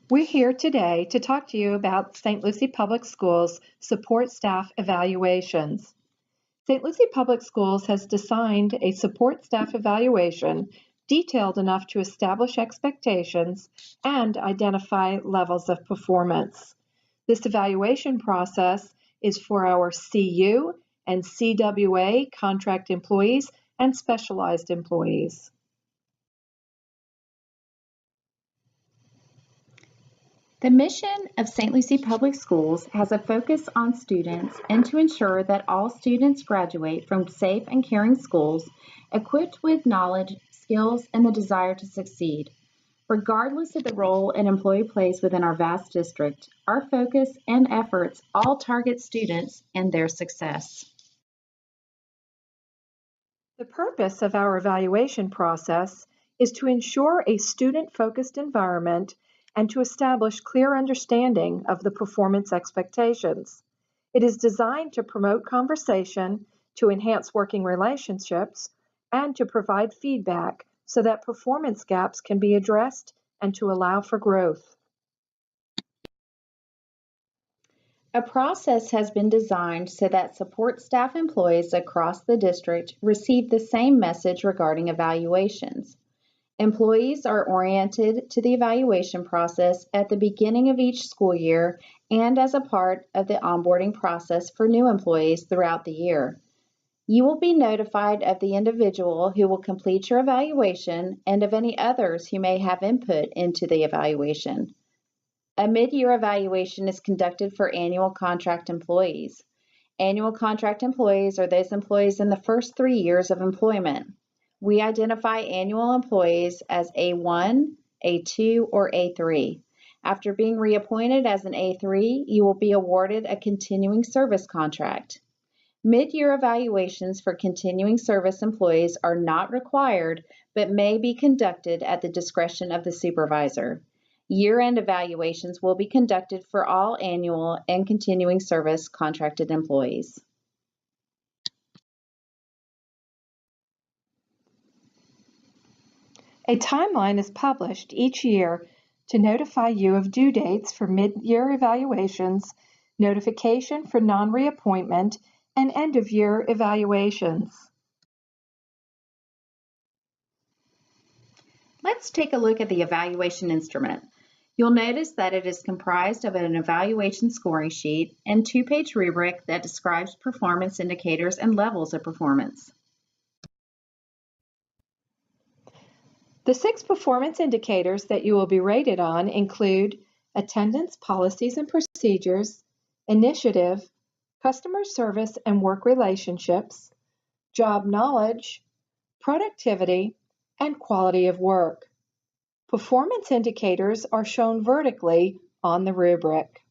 We're here today to talk to you about St. Lucie Public Schools support staff evaluations. St. Lucie Public Schools has designed a support staff evaluation detailed enough to establish expectations and identify levels of performance. This evaluation process is for our CU and CWA contract employees and specialized employees. The mission of St. Lucie Public Schools has a focus on students and to ensure that all students graduate from safe and caring schools equipped with knowledge, skills, and the desire to succeed. Regardless of the role an employee plays within our vast district, our focus and efforts all target students and their success. The purpose of our evaluation process is to ensure a student-focused environment and to establish clear understanding of the performance expectations. It is designed to promote conversation, to enhance working relationships, and to provide feedback so that performance gaps can be addressed and to allow for growth. A process has been designed so that support staff employees across the district receive the same message regarding evaluations. Employees are oriented to the evaluation process at the beginning of each school year and as a part of the onboarding process for new employees throughout the year. You will be notified of the individual who will complete your evaluation and of any others who may have input into the evaluation. A mid-year evaluation is conducted for annual contract employees. Annual contract employees are those employees in the first 3 years of employment. We identify annual employees as A1, A2, or A3. After being reappointed as an A3, you will be awarded a continuing service contract. Mid-year evaluations for continuing service employees are not required, but may be conducted at the discretion of the supervisor. Year-end evaluations will be conducted for all annual and continuing service contracted employees. A timeline is published each year to notify you of due dates for mid-year evaluations, notification for non-reappointment, and end-of-year evaluations. Let's take a look at the evaluation instrument. You'll notice that it is comprised of an evaluation scoring sheet and 2-page rubric that describes performance indicators and levels of performance. The 6 performance indicators that you will be rated on include attendance, policies and procedures, initiative, customer service and work relationships, job knowledge, productivity, and quality of work. Performance indicators are shown vertically on the rubric.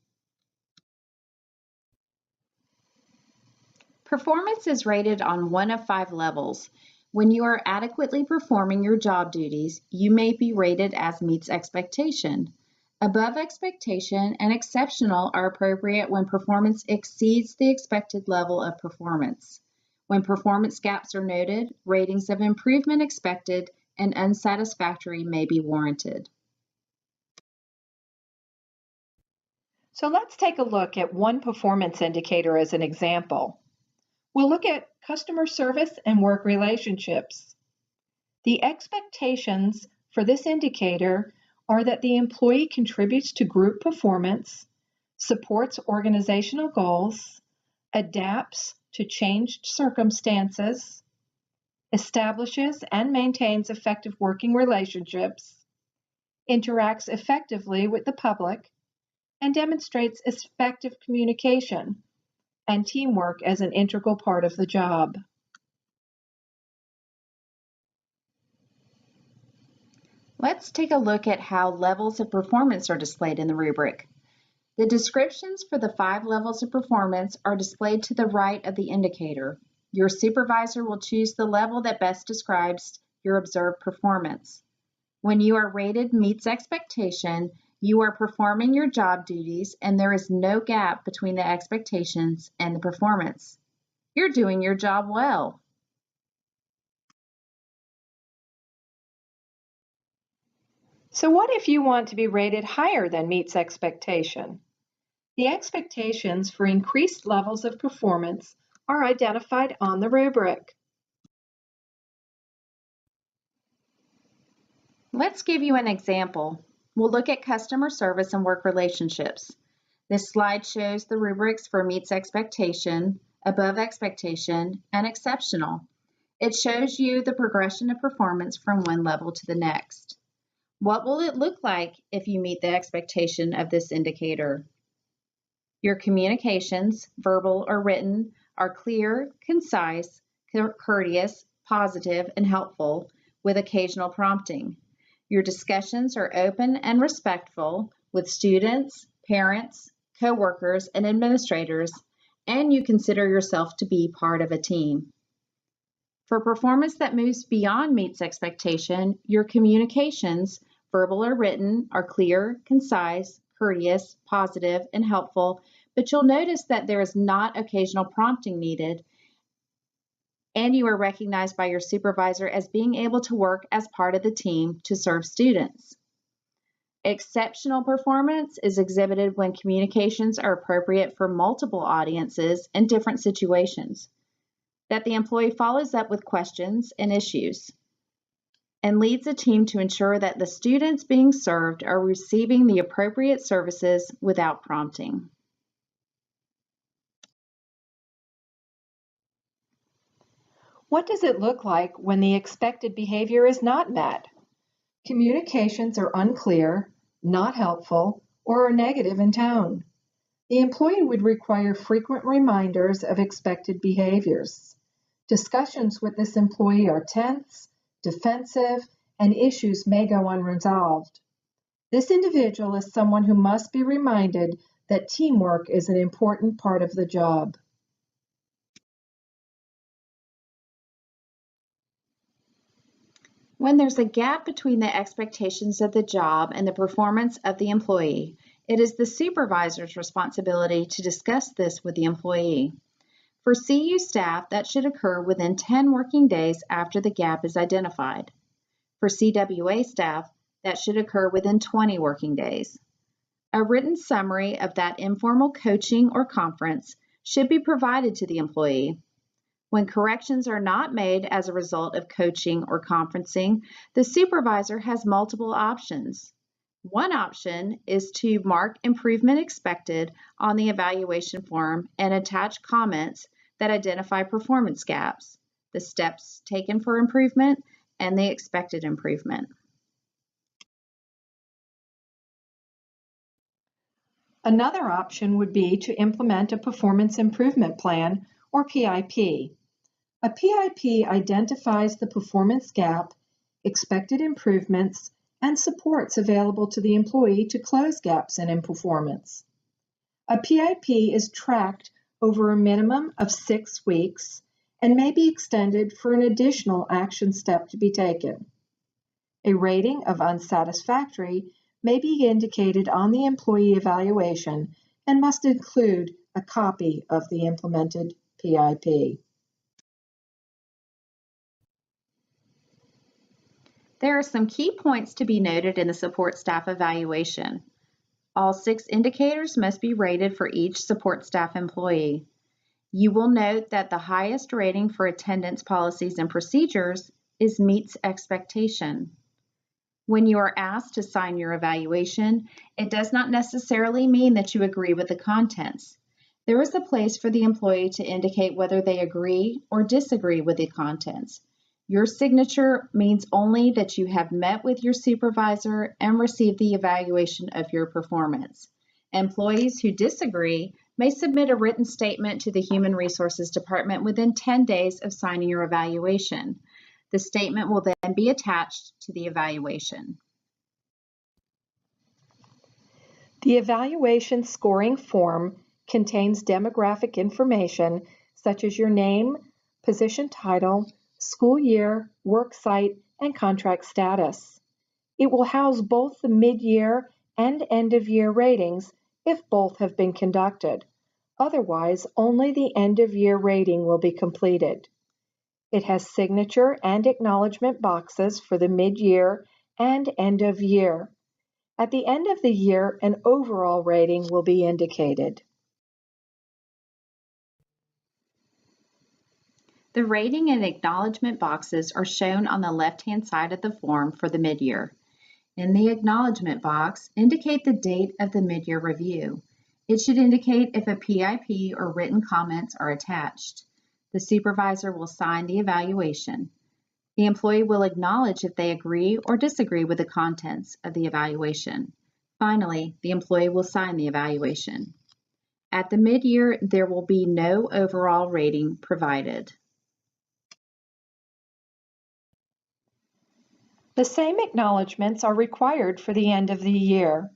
Performance is rated on one of 5 levels. When you are adequately performing your job duties, you may be rated as meets expectation. Above expectation and exceptional are appropriate when performance exceeds the expected level of performance. When performance gaps are noted, ratings of improvement expected and unsatisfactory may be warranted. So let's take a look at one performance indicator as an example. We'll look at customer service and work relationships. The expectations for this indicator are that the employee contributes to group performance, supports organizational goals, adapts to changed circumstances, establishes and maintains effective working relationships, interacts effectively with the public, and demonstrates effective communication and teamwork as an integral part of the job. Let's take a look at how levels of performance are displayed in the rubric. The descriptions for the 5 levels of performance are displayed to the right of the indicator. Your supervisor will choose the level that best describes your observed performance. When you are rated meets expectation, you are performing your job duties and there is no gap between the expectations and the performance. You're doing your job well. So what if you want to be rated higher than meets expectation? The expectations for increased levels of performance are identified on the rubric. Let's give you an example. We'll look at customer service and work relationships. This slide shows the rubrics for meets expectation, above expectation, and exceptional. It shows you the progression of performance from one level to the next. What will it look like if you meet the expectation of this indicator? Your communications, verbal or written, are clear, concise, courteous, positive, and helpful, with occasional prompting. Your discussions are open and respectful with students, parents, coworkers, and administrators, and you consider yourself to be part of a team. For performance that moves beyond meets expectation, your communications, verbal or written, are clear, concise, courteous, positive, and helpful, but you'll notice that there is not occasional prompting needed, and you are recognized by your supervisor as being able to work as part of the team to serve students. Exceptional performance is exhibited when communications are appropriate for multiple audiences and different situations, that the employee follows up with questions and issues, and leads a team to ensure that the students being served are receiving the appropriate services without prompting. What does it look like when the expected behavior is not met? Communications are unclear, not helpful, or are negative in tone. The employee would require frequent reminders of expected behaviors. Discussions with this employee are tense, defensive, and issues may go unresolved. This individual is someone who must be reminded that teamwork is an important part of the job. When there's a gap between the expectations of the job and the performance of the employee, it is the supervisor's responsibility to discuss this with the employee. For CU staff, that should occur within 10 working days after the gap is identified. For CWA staff, that should occur within 20 working days. A written summary of that informal coaching or conference should be provided to the employee. When corrections are not made as a result of coaching or conferencing, the supervisor has multiple options. One option is to mark improvement expected on the evaluation form and attach comments that identify performance gaps, the steps taken for improvement, and the expected improvement. Another option would be to implement a performance improvement plan, or PIP. A PIP identifies the performance gap, expected improvements, and supports available to the employee to close gaps in performance. A PIP is tracked over a minimum of 6 weeks and may be extended for an additional action step to be taken. A rating of unsatisfactory may be indicated on the employee evaluation and must include a copy of the implemented PIP. There are some key points to be noted in the support staff evaluation. All 6 indicators must be rated for each support staff employee. You will note that the highest rating for attendance policies and procedures is meets expectation. When you are asked to sign your evaluation, it does not necessarily mean that you agree with the contents. There is a place for the employee to indicate whether they agree or disagree with the contents. Your signature means only that you have met with your supervisor and received the evaluation of your performance. Employees who disagree may submit a written statement to the Human Resources Department within 10 days of signing your evaluation. The statement will then be attached to the evaluation. The evaluation scoring form contains demographic information such as your name, position title, school year, work site, and contract status. It will house both the mid-year and end-of-year ratings if both have been conducted. Otherwise, only the end-of-year rating will be completed. It has signature and acknowledgement boxes for the mid-year and end of year. At the end of the year, an overall rating will be indicated. The rating and acknowledgement boxes are shown on the left-hand side of the form for the midyear. In the acknowledgement box, indicate the date of the midyear review. It should indicate if a PIP or written comments are attached. The supervisor will sign the evaluation. The employee will acknowledge if they agree or disagree with the contents of the evaluation. Finally, the employee will sign the evaluation. At the midyear, there will be no overall rating provided. The same acknowledgments are required for the end of the year.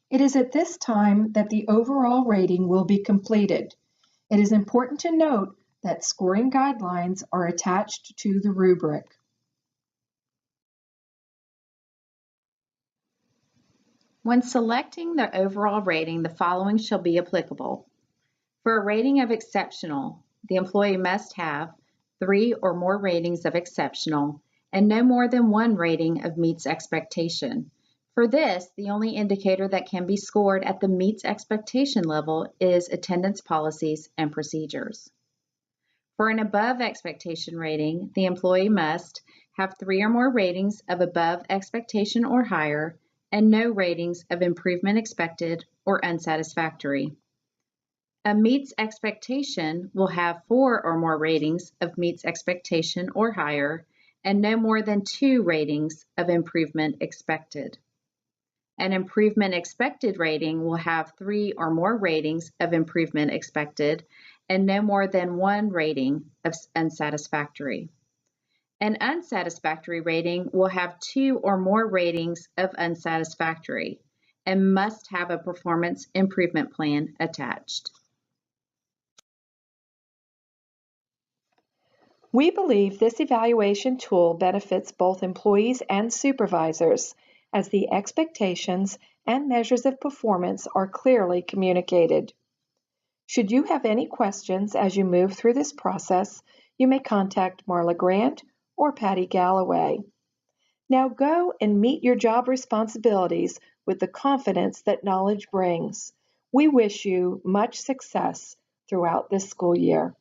It is at this time that the overall rating will be completed. It is important to note that scoring guidelines are attached to the rubric. When selecting the overall rating, the following shall be applicable. For a rating of exceptional, the employee must have 3 or more ratings of exceptional and no more than 1 rating of meets expectation. For this, the only indicator that can be scored at the meets expectation level is attendance policies and procedures. For an above expectation rating, the employee must have 3 or more ratings of above expectation or higher and no ratings of improvement expected or unsatisfactory. A meets expectation will have 4 or more ratings of meets expectation or higher and no more than 2 ratings of improvement expected. An improvement expected rating will have 3 or more ratings of improvement expected and no more than 1 rating of unsatisfactory. An unsatisfactory rating will have 2 or more ratings of unsatisfactory and must have a performance improvement plan attached. We believe this evaluation tool benefits both employees and supervisors, as the expectations and measures of performance are clearly communicated. Should you have any questions as you move through this process, you may contact Marla Grant or Patty Galloway. Now go and meet your job responsibilities with the confidence that knowledge brings. We wish you much success throughout this school year.